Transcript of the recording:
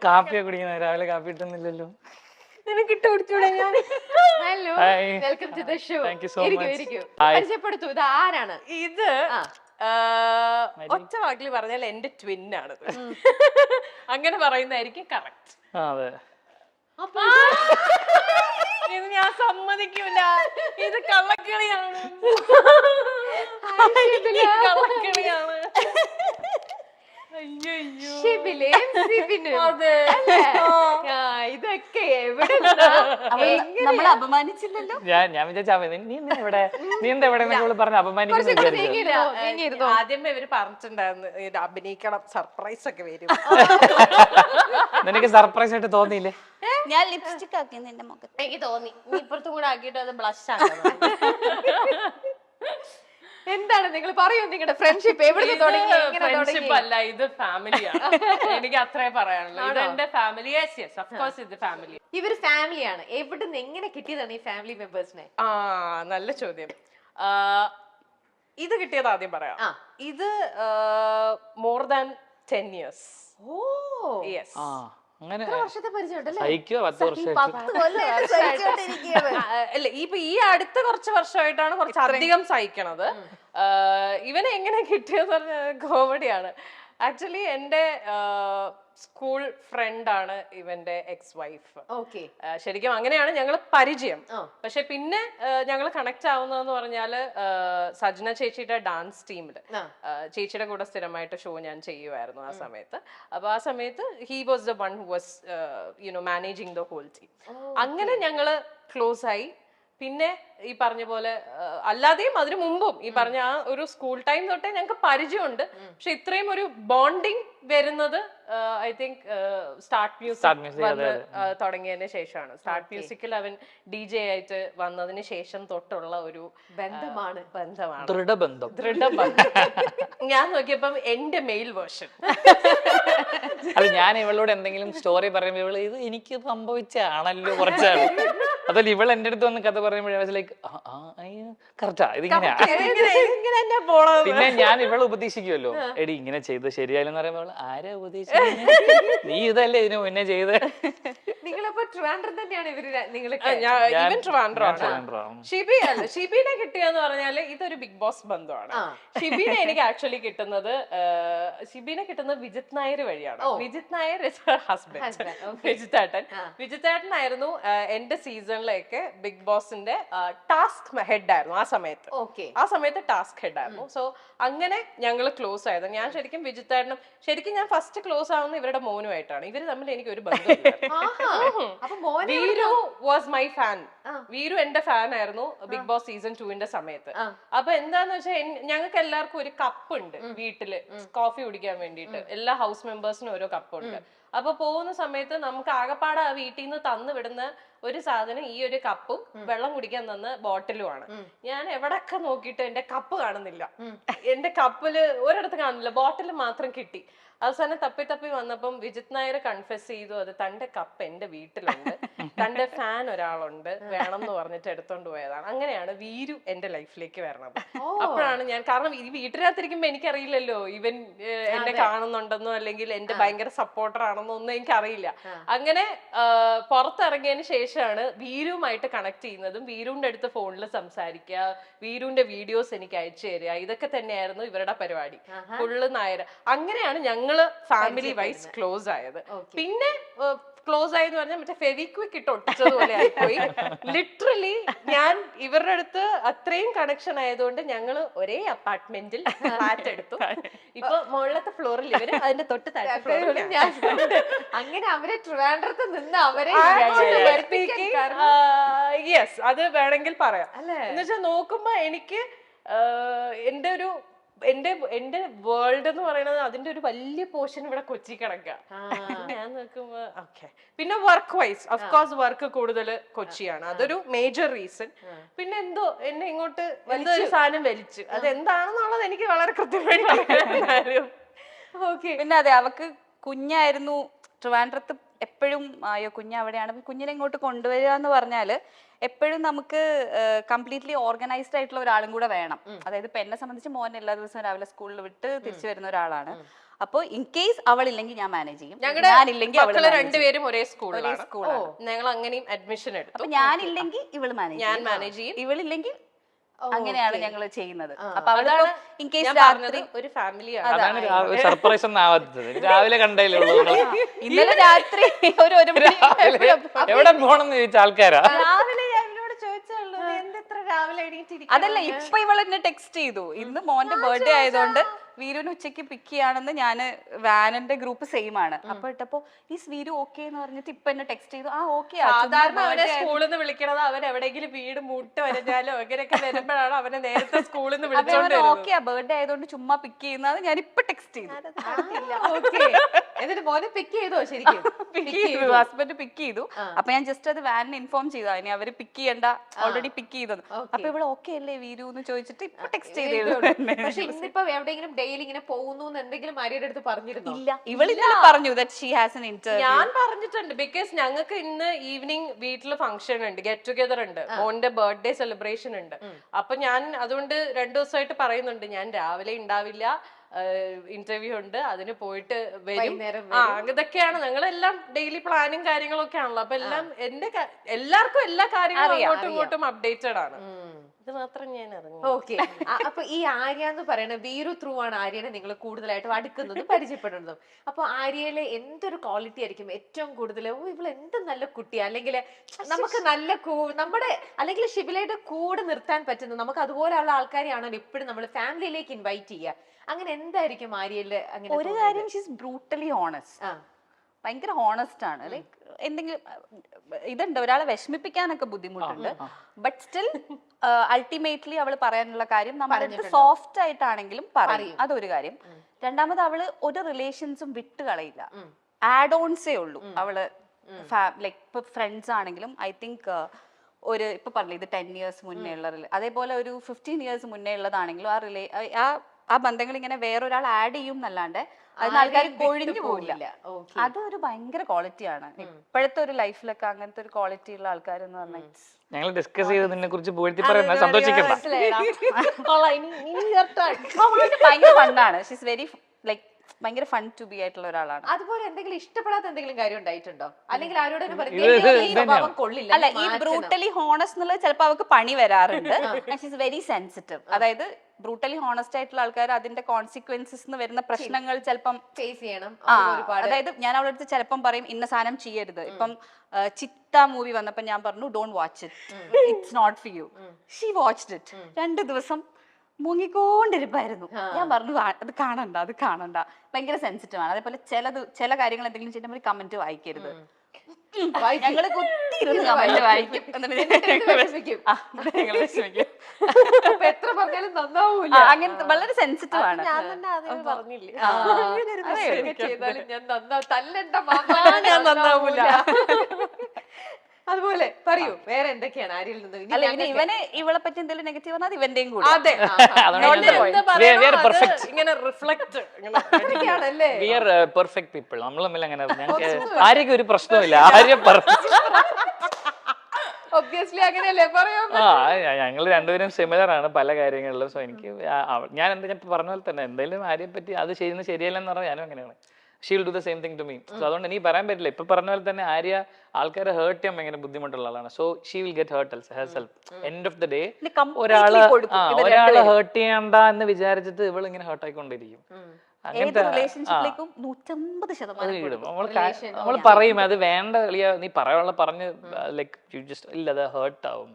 കാപ്പിയൊക്കെ കുടിക്കുന്ന രാവിലെ കാപ്പി കിട്ടുന്നില്ലല്ലോ. നിനക്ക് ഇട്ട് കുടിച്ചൂടെ ഞാൻ? Hello, welcome to the show. Thank you so much. ഇരിക്കൂ. Hi. പരിചയപ്പെടുത്തൂ, ഇത് ആരാണ്? ഇത് ഒറ്റ വാക്കിൽ പറഞ്ഞാൽ എന്റെ ട്വിന്നാണ്. അങ്ങനെ പറയുന്നതായിരിക്കും കറക്റ്റ്. അതെ. ഇത് ഞാൻ സമ്മതിക്കൂല, ഇത് കള്ളക്കളിയാണ്. കള്ളക്കളിയാണ്. ഷിബിലയും സിബിനും. ഇതൊക്കെ എവിടെ നമ്മളെ അപമാനിച്ചില്ലല്ലോ. ഞാൻ വിചാരിച്ചാ നീ എന്താ എവിടെ പറഞ്ഞ അപമാനിക്കുന്നു. ആദ്യമേ ഇവര് പറഞ്ഞിട്ടുണ്ടായിരുന്നു ഇത് അഭിനയിക്കണം, സർപ്രൈസ് ഒക്കെ വരും. നിനക്ക് സർപ്രൈസ് ആയിട്ട് തോന്നിയില്ലേ? ഞാൻ ലിപ്സ്റ്റിക് ആക്കി നിന്റെ മുഖത്ത്. എനിക്ക് തോന്നി നീ ഇപ്പുറത്തും കൂടെ ആക്കിയിട്ട് അത് ബ്ലഷ് ആക്കണം. എന്താണ് നിങ്ങൾ പറയൂ, നിങ്ങളുടെ ഫ്രണ്ട്ഷിപ്പ് എവിടെ തുടങ്ങി? ഫ്രണ്ട്ഷിപ്പ് അല്ല, ഇത് ഫാമിലിയാണ്. എനിക്ക് അത്രേ പറയാനുള്ളൂ. ഇത് എന്റെ ഫാമിലി. ഇത് ഫാമിലി. ഇവര് ഫാമിലിയാണ്. എവിടെ നിന്ന് എങ്ങനെ കിട്ടിയതാണ് ഈ ഫാമിലി മെമ്പേഴ്സിനെ? നല്ല ചോദ്യം. ഇത് കിട്ടിയത് ആദ്യം പറയാം. ഇത് more than 10 years. Oh yes. അങ്ങനെ വർഷത്തെ പരിചയം സഹിക്കോ? 10 വർഷം. അല്ല, ഇപ്പൊ ഈ അടുത്ത കുറച്ച് വർഷമായിട്ടാണ് കുറച്ച് അധികം സഹിക്കണത്. ഇവനെ എങ്ങനെ കിട്ടിയെന്ന് പറഞ്ഞാൽ കോമഡിയാണ്. ആക്ച്വലി എന്റെ സ്കൂൾ ഫ്രണ്ട് ആണ് ഇവന്റെ എക്സ് വൈഫ്. ശരിക്കും അങ്ങനെയാണ് ഞങ്ങൾ പരിചയം. പക്ഷെ പിന്നെ ഞങ്ങൾ കണക്ട് ആവുന്നതെന്ന് പറഞ്ഞാല് സജ്ന ചേച്ചിയുടെ ഡാൻസ് ടീമില് ചേച്ചിയുടെ കൂടെ സ്ഥിരമായിട്ട് ഷോ ഞാൻ ചെയ്യുമായിരുന്നു ആ സമയത്ത്. അപ്പൊ ആ സമയത്ത് he was the one who was managing the whole team. അങ്ങനെ ഞങ്ങള് ക്ലോസ് ആയി. പിന്നെ ഈ പറഞ്ഞ പോലെ അല്ലാതെയും അതിനു മുമ്പും ഈ പറഞ്ഞ ആ ഒരു സ്കൂൾ ടൈം തൊട്ടേ ഞങ്ങൾക്ക് പരിചയമുണ്ട്. പക്ഷെ ഇത്രയും ഒരു ബോണ്ടിങ് വരുന്നത് ഐ തിങ്ക് സ്റ്റാർട്ട് മ്യൂസിക് വന്ന് തുടങ്ങിയതിന് ശേഷമാണ്. സ്റ്റാർട്ട് മ്യൂസിക്കിൽ അവൻ DJ ആയിട്ട് വന്നതിന് ശേഷം തൊട്ടുള്ള ഒരു ബന്ധമാണ്. ദൃഢബന്ധം. ഞാൻ നോക്കിയപ്പം എന്റെ മെയിൽ വേർഷൻ. അല്ല, ഞാൻ ഇവളോട് എന്തെങ്കിലും സ്റ്റോറി പറയുമ്പോ ഇവള് ഇത് എനിക്ക് സംഭവിച്ചാണല്ലോ കുറച്ചാണ്. അതല്ല, ഇവൾ എന്റെ അടുത്ത് വന്ന് കഥ പറയുമ്പോഴേ കറക്റ്റാ ഇതിങ്ങനെയാ. പിന്നെ ഞാൻ ഇവളെ ഉപദേശിക്കുമല്ലോ, എടി ഇങ്ങനെ ചെയ്ത് ശരിയായില്ലെന്ന് പറയുമ്പോൾ ആരാ ഉപദേശിക്കുന്നത്, നീ ഇതല്ലേ ഇതിനു മുന്നേ ചെയ്ത്. നിങ്ങളിപ്പോ ട്രിവാൻഡ്രം തന്നെയാണ് ഇവര്? ഷിബിനെ കിട്ടിയെന്ന് പറഞ്ഞാല് ഇതൊരു ബിഗ് ബോസ് ബന്ധമാണ്. ഷിബിനെ എനിക്ക് ആക്ച്വലി കിട്ടുന്നത് വിജിത് നായർ വഴിയാണ്. Vijith Nair is her husband, വിജിത്തേട്ടനായിരുന്നു എന്റെ സീസണിലേക്ക് ബിഗ് ബോസിന്റെ ടാസ്ക് ഹെഡ് ആയിരുന്നു ആ സമയത്ത്. ടാസ്ക് ഹെഡ് ആയിരുന്നു. സോ അങ്ങനെ ഞങ്ങൾ ക്ലോസ് ആയത്. ഞാൻ ശരിക്കും വിജിത്തേട്ടനും ഞാൻ ഫസ്റ്റ് ക്ലോസ് ആവുന്ന ഇവരുടെ മോനുമായിട്ടാണ്. ഇവര് തമ്മിൽ എനിക്ക് ഒരു ബന്ധമില്ല. Veeru was my fan. Veeru എന്റെ ഫാൻ ആയിരുന്നു ബിഗ് ബോസ് സീസൺ 2 സമയത്ത്. അപ്പൊ എന്താന്ന് വെച്ചാൽ ഞങ്ങൾക്ക് എല്ലാവർക്കും ഒരു കപ്പ് ഉണ്ട് വീട്ടില് കോഫി കുടിക്കാൻ വേണ്ടിയിട്ട്. എല്ലാ ഹൗസ് മെമ്പേഴ്സിനും ഓരോ കപ്പ് ഉണ്ട്. അപ്പൊ പോകുന്ന സമയത്ത് നമുക്ക് ആകപ്പാടെ ആ വീട്ടിൽ നിന്ന് തന്നു വിടുന്ന ഒരു സാധനം ഈ ഒരു കപ്പും വെള്ളം കുടിക്കാൻ തന്ന ബോട്ടിലുമാണ്. ഞാൻ എവിടൊക്കെ നോക്കിയിട്ട് എന്റെ കപ്പ് കാണുന്നില്ല. എന്റെ കപ്പില് ഒരിടത്ത് കാണുന്നില്ല, ബോട്ടിൽ മാത്രം കിട്ടി. അവസാനം തപ്പി വന്നപ്പം വിജിത് നായർ കൺഫെസ് ചെയ്തു, അത് തന്റെ കപ്പ് എന്റെ വീട്ടിലുണ്ട്, തന്റെ ഫാൻ ഒരാളുണ്ട്, വേണം എന്ന് പറഞ്ഞിട്ട് എടുത്തോണ്ട് പോയതാണ്. അങ്ങനെയാണ് വീരു എന്റെ ലൈഫിലേക്ക് വരണത്. അപ്പോഴാണ് ഞാൻ, കാരണം ഈ വീട്ടിനകത്തിരിക്കുമ്പോ എനിക്കറിയില്ലല്ലോ ഇവൻ എന്നെ കാണുന്നുണ്ടെന്നോ അല്ലെങ്കിൽ എന്റെ ഭയങ്കര സപ്പോർട്ടർ ആണെന്നോ ഒന്നും എനിക്കറിയില്ല. അങ്ങനെ പുറത്തിറങ്ങിയതിന് ശേഷമാണ് വീരുവുമായിട്ട് കണക്ട് ചെയ്യുന്നതും വീരുവിന്റെ അടുത്ത് ഫോണിൽ സംസാരിക്കുക, വീരുവിന്റെ വീഡിയോസ് എനിക്ക് അയച്ചു തരിക, ഇതൊക്കെ തന്നെയായിരുന്നു ഇവരുടെ പരിപാടി. ഫുള്ള് നായർ. അങ്ങനെയാണ് ഞങ്ങള് ഫാമിലി വൈസ് ക്ലോസ് ആയത്. പിന്നെ ക്ലോസ് ആയെന്ന് പറഞ്ഞാൽ മറ്റേ ഫെവിക്വിക്ക് ഇട്ട് ഒട്ടിച്ചതുപോലെ ആയിപ്പോയി. ലിറ്ററലി ഞാൻ ഇവരുടെ അടുത്ത് അത്രയും കണക്ഷൻ ആയതുകൊണ്ട് ഞങ്ങള് ഒരേ അപ്പാർട്ട്മെന്റിൽ ഫ്ലാറ്റ് എടുത്തു. ഇപ്പൊ മുകളിലത്തെ ഫ്ലോറിൽ ഇവര്, അതിന്റെ തൊട്ട് താഴത്തെ ഫ്ലോറിൽ ഞാൻ. അങ്ങനെ അവരെ ട്രിവാൻഡ്രത്ത് നിന്ന് അവരെ യെസ്, അത് വേണമെങ്കിൽ പറയാം. എന്നുവെച്ചാൽ നോക്കുമ്പോ എനിക്ക് എന്റെ വേൾഡ് എന്ന് പറയുന്നത് അതിന്റെ ഒരു വലിയ പോർഷൻ ഇവിടെ കൊച്ചി കിടക്കുക. ഞാൻ നോക്കുമ്പോ ഓക്കെ. പിന്നെ വർക്ക് വൈസ് ഓഫ്കോഴ്സ് വർക്ക് കൂടുതൽ കൊച്ചിയാണ്, അതൊരു മേജർ റീസൺ. പിന്നെ എന്നെ ഇങ്ങോട്ട് എന്തോ ഒരു സാധനം വലിച്ചു, അത് എന്താണെന്നുള്ളത് എനിക്ക് വളരെ കൃത്യമായിട്ട്. പിന്നെ അതെ, അവക്ക് കുഞ്ഞായിരുന്നു ട്രിവാൻഡ്രത്ത് എപ്പോഴും. അയ്യോ കുഞ്ഞ് അവിടെയാണ്, കുഞ്ഞിനെ ഇങ്ങോട്ട് കൊണ്ടുവരിക എന്ന് പറഞ്ഞാല് എപ്പോഴും നമുക്ക് കംപ്ലീറ്റ്ലി ഓർഗനൈസ്ഡ് ആയിട്ടുള്ള ഒരാളും കൂടെ വേണം. അതായത് ഇപ്പൊ എന്നെ സംബന്ധിച്ച് മോൻ എല്ലാ ദിവസവും രാവിലെ സ്കൂളിൽ വിട്ട് തിരിച്ചു വരുന്ന ഒരാളാണ്. അപ്പോൾ ഇൻ കേസ് അവളില്ലെങ്കിൽ ഞാൻ മാനേജ് ചെയ്യും, ഞങ്ങളുടെ ഞാനില്ലെങ്കിൽ അവൾ മക്കള് രണ്ടുപേരും ഒരേ സ്കൂളിലാണ്. സ്കൂളാണ്. ഞങ്ങൾ അങ്ങനെയും അഡ്മിഷൻ എടുത്തു. അപ്പൊ ഞാനില്ലെങ്കിൽ ഇവള് മാനേജ് ഞാൻ ചെയ്യും, മാനേജ് ചെയ്യും. ഇവളില്ലെങ്കിൽ അങ്ങനെയാണ് ഞങ്ങൾ ചെയ്യുന്നത്. അപ്പൊ അവള് അതാണ് ഇൻ കേസ് ഞാൻ രാത്രി പറഞ്ഞത്, ഒരു ഫാമിലിയാണ്. അതാണ് സർപ്രൈസ് ഒന്നും ആവാത്തത്. രാവിലെ കണ്ടല്ലേ ഉള്ളൂ നിങ്ങൾ. ഇന്നലെ രാത്രി ഒരു മണി എവിടെ പോണെന്ന് ചോദിച്ച ആൾക്കാരാ. രാവിലെ ഞാൻ ഇവനോട് ചോദിച്ചുള്ളൂ എന്തെത്ര രാവിലെ എണീറ്റിരിക്കും. അതല്ല, ഇപ്പൊ ഇവൾ എന്നെ ടെക്സ്റ്റ് ചെയ്തു, ഇന്ന് മോന്റെ ബർത്ത്ഡേ ആയതുകൊണ്ട് വീരുവിന് ഉച്ചയ്ക്ക് പിക്ക് ചെയ്യാണെന്ന്. ഞാൻ വാനിന്റെ ഗ്രൂപ്പ് സെയിം ആണ്. അപ്പൊ ഇട്ടപ്പോ ഈ വീരു ഓക്കെ എന്ന് പറഞ്ഞിട്ട് ഇപ്പൊ എന്നെ ടെക്സ്റ്റ് ചെയ്തു. ആ ഓക്കെ സാധാരണ അവനെ സ്കൂളിൽ നിന്ന് വിളിക്കണത് അവൻ എവിടെയെങ്കിലും വീട് മുട്ട് വരഞ്ഞാലോ അങ്ങനെയൊക്കെ വരുമ്പോഴാണ് അവനെ നേരത്തെ സ്കൂളിൽ നിന്ന് വിളിച്ചോണ്ട് ഓക്കെ ബർത്ത്ഡേ ആയതുകൊണ്ട് ചുമ്മാ പിക്ക് ചെയ്യുന്നത് ഞാൻ ഇപ്പൊ ടെക്സ്റ്റ് ചെയ്തു. Okay. എന്നിട്ട് മോനെ പിക്ക് ചെയ്തോ ശരിക്കും? ഹസ്ബൻഡ് പിക്ക് ചെയ്തു. അപ്പൊ ഞാൻ ജസ്റ്റ് അത് വാനിന് ഇൻഫോം ചെയ്തു, അതിന് അവര് പിക്ക് ചെയ്യണ്ട, ഓൾറെഡി പിക്ക് ചെയ്തത്. അപ്പൊ ഇവിടെ ഓക്കെ അല്ലേ വീരു എന്ന് ചോദിച്ചിട്ട് ഇപ്പൊ ടെക്സ്റ്റ് ചെയ്തു. പക്ഷെ ഇന്നിപ്പോ എവിടെയെങ്കിലും ഡെയിലി ഇങ്ങനെ പോകുന്നു എന്തെങ്കിലും ആര്യയുടെ അടുത്ത് പറഞ്ഞിരുന്നോ? ഇല്ല, ഇവൾ ഇന്നലെ പറഞ്ഞു that she has an interview. ഞാൻ പറഞ്ഞിട്ടുണ്ട്. ബിക്കോസ് ഞങ്ങൾക്ക് ഇന്ന് ഈവനിങ് വീട്ടില് ഫംഗ്ഷൻ ഉണ്ട്, ഗെറ്റ് ടുഗെദർ ഉണ്ട്, മോന്റെ ബർത്ത്ഡേ സെലിബ്രേഷൻ ഉണ്ട്. അപ്പൊ ഞാൻ അതുകൊണ്ട് 2 ദിവസമായിട്ട് പറയുന്നുണ്ട് ഞാൻ രാവിലെ ഉണ്ടാവില്ല, ഇന്റർവ്യൂ ഉണ്ട്, അതിന് പോയിട്ട് വരും. ഇതൊക്കെയാണ് ഞങ്ങളെല്ലാം ഡെയിലി പ്ലാനും കാര്യങ്ങളൊക്കെ ആണല്ലോ. അപ്പൊ എല്ലാം എല്ലാവർക്കും എല്ലാ കാര്യങ്ങളും അങ്ങോട്ടും ഇങ്ങോട്ടും അപ്ഡേറ്റഡ് ആണ്. ഇത് മാത്രം ഞാൻ അറിഞ്ഞു. ഓക്കെ. അപ്പൊ ഈ ആര്യ എന്ന് പറയുന്ന വീരു ത്രൂ ആണ് ആര്യനെ നിങ്ങൾ കൂടുതലായിട്ടും അടുക്കുന്നതും പരിചയപ്പെടുന്നതും. അപ്പൊ ആര്യയിലെ എന്തൊരു ക്വാളിറ്റി ആയിരിക്കും ഏറ്റവും കൂടുതൽ ഇവള് എന്ത് നല്ല കുട്ടിയാ, അല്ലെങ്കിൽ നമുക്ക് നല്ല നമ്മുടെ അല്ലെങ്കിൽ ഷിബിലയുടെ കൂടെ നിർത്താൻ പറ്റുന്ന നമുക്ക് അതുപോലെയുള്ള ആൾക്കാരെയാണല്ലോ ഇപ്പോഴും നമ്മൾ ഫാമിലിയിലേക്ക് ഇൻവൈറ്റ് ചെയ്യുക. അങ്ങനെ എന്തായിരിക്കും ആര്യയില്? അങ്ങനെ ഒരു കാര്യം, ഷീ ഈസ് ബ്രൂട്ടലി ഓണസ്റ്റ്. ഭയങ്കര ഹോണസ്റ്റ് ആണ്. ലൈക്ക് എന്തെങ്കിലും ഇതുണ്ട്, ഒരാളെ വിഷമിപ്പിക്കാനൊക്കെ ബുദ്ധിമുട്ടുണ്ട്, ബട്ട് സ്റ്റിൽ അൾട്ടിമേറ്റ്ലി അവള് പറയാനുള്ള കാര്യം നമ്മുടെ സോഫ്റ്റ് ആയിട്ടാണെങ്കിലും പറയും. അതൊരു കാര്യം. രണ്ടാമത് അവള് ഒരു റിലേഷൻസും വിട്ട് കളയില്ല, ആഡ് ഓൺസേ ഉള്ളൂ അവള്. ലൈക്ക് ഇപ്പൊ ഫ്രണ്ട്സ് ആണെങ്കിലും ഐ തിങ്ക് ഒരു ഇപ്പൊ പറഞ്ഞില്ല ഇത് 10 years മുന്നേ ഉള്ള അതേപോലെ ഒരു 15 years മുന്നേ ഉള്ളതാണെങ്കിലും ആ ബന്ധങ്ങൾ ഇങ്ങനെ വേറൊരാൾ ആഡ് ചെയ്യും എന്നല്ലാണ്ട് അതിന് ആൾക്കാർ കൊഴിഞ്ഞു പോകില്ല. അതൊരു ഭയങ്കര ക്വാളിറ്റിയാണ്. ഇപ്പോഴത്തെ ഒരു ലൈഫിലൊക്കെ അങ്ങനത്തെ ഒരു ക്വാളിറ്റി ഉള്ള ആൾക്കാർ എന്ന് പറഞ്ഞാൽ ഞങ്ങൾ ഡിസ്കസ് ചെയ്തതിനെ കുറിച്ച് പുകഴ്ത്തി പറയുന്നത് സന്തോഷിക്കണ്ട. ഭയങ്കര ഫണ്ണാണ്. ഷീസ് വെരി ലൈക്ക് ഭയങ്കര ഫൺ ടു ബി ആയിട്ടുള്ള ഒരാളാണ്. അതുപോലെ എന്തെങ്കിലും ഇഷ്ടപ്പെടാത്ത എന്തെങ്കിലും കാര്യം ഉണ്ടായിട്ടുണ്ടോ? അല്ലെങ്കിൽ ആരോടും കൊള്ളില്ല? അല്ല, ഈ ബ്രൂട്ടലി ഹോണസ്റ്റ് എന്നുള്ളത് ചിലപ്പോൾ അവർക്ക് പണി വരാറുണ്ട്. She's very sensitive. അതായത് ബ്രൂട്ടലി ഹോണസ്റ്റ് ആയിട്ടുള്ള ആൾക്കാർ അതിന്റെ കോൺസിക്വൻസസ് വരുന്ന പ്രശ്നങ്ങൾ ചിലപ്പം ഫേസ് ചെയ്യണം. അതായത് ഞാൻ അവളുടെ അടുത്ത് ചിലപ്പം പറയും ഇന്ന സാധനം ചെയ്യരുത്. ഇപ്പം ചിത്ത മൂവി വന്നപ്പോ ഞാൻ പറഞ്ഞു don't watch it, it's not for you. She watched it. 2 ദിവസം മുങ്ങിക്കൊണ്ടിരിപ്പായിരുന്നു. ഞാൻ പറഞ്ഞു അത് കാണണ്ട. ഭയങ്കര സെൻസിറ്റീവ് ആണ്. അതേപോലെ ചില കാര്യങ്ങൾ എന്തെങ്കിലും ചെയ്യുമ്പോൾ കമന്റ് വായിക്കരുത്. ഞങ്ങള് കുത്തിയിരുന്ന് കമന്റ് വായിക്കും. എത്ര പറഞ്ഞാലും നന്നാവൂല. അങ്ങനത്തെ വളരെ സെൻസിറ്റീവ് ആണ്. അതുപോലെ പറയൂ, വേറെ എന്തൊക്കെയാണ് ആര്യയിൽ നിന്ന്? അല്ല, ഇവനെ ഇവളെ പറ്റി എന്തെങ്കിലും നെഗറ്റീവ് പറഞ്ഞാൽ അത് ഇവന്റെയും കൂടെ. നമ്മൾ തമ്മിൽ അങ്ങനെ ആരെയൊക്കെ ഒരു പ്രശ്നമില്ല. ആര്യ ഒബ്വിയസ്ലി അങ്ങനെയല്ലേ പറയാം. ഞങ്ങൾ രണ്ടുപേരും സിമിലർ ആണ് പല കാര്യങ്ങളിലും. സോ എനിക്ക് ഞാൻ പറഞ്ഞ പോലെ തന്നെ എന്തെങ്കിലും ആര്യയെ പറ്റി അത് ചെയ്യുന്നത് ശരിയല്ലെന്ന് പറഞ്ഞാൽ ഞാനും അങ്ങനെയാണ്. She will do the same thing to me. So അതുകൊണ്ട് എനിക്ക് പറയാൻ പറ്റില്ല. ഇപ്പൊ പറഞ്ഞ പോലെ തന്നെ ആര്യ ആൾക്കാരെ ഹേർട്ട് ചെയ്യാൻ ഭയങ്കര ബുദ്ധിമുട്ടുള്ള ആളാണ്. So she will get hurt herself. End of the day ഒരാളെ ഹേർട്ട് ചെയ്യണ്ട എന്ന് വിചാരിച്ചിട്ട് ഇവൾ ഇങ്ങനെ ഹേർട്ട് ആയിക്കൊണ്ടിരിക്കും. അങ്ങനത്തെ റിലേഷൻഷിപ്പിലേക്കും 150% നമ്മൾ പറയും അത് വേണ്ട നീ പറയാനുള്ള പറഞ്ഞ് ലൈക്ക് യു ജസ്റ്റ് ഇല്ല, അത് ഹേർട്ട് ആവും.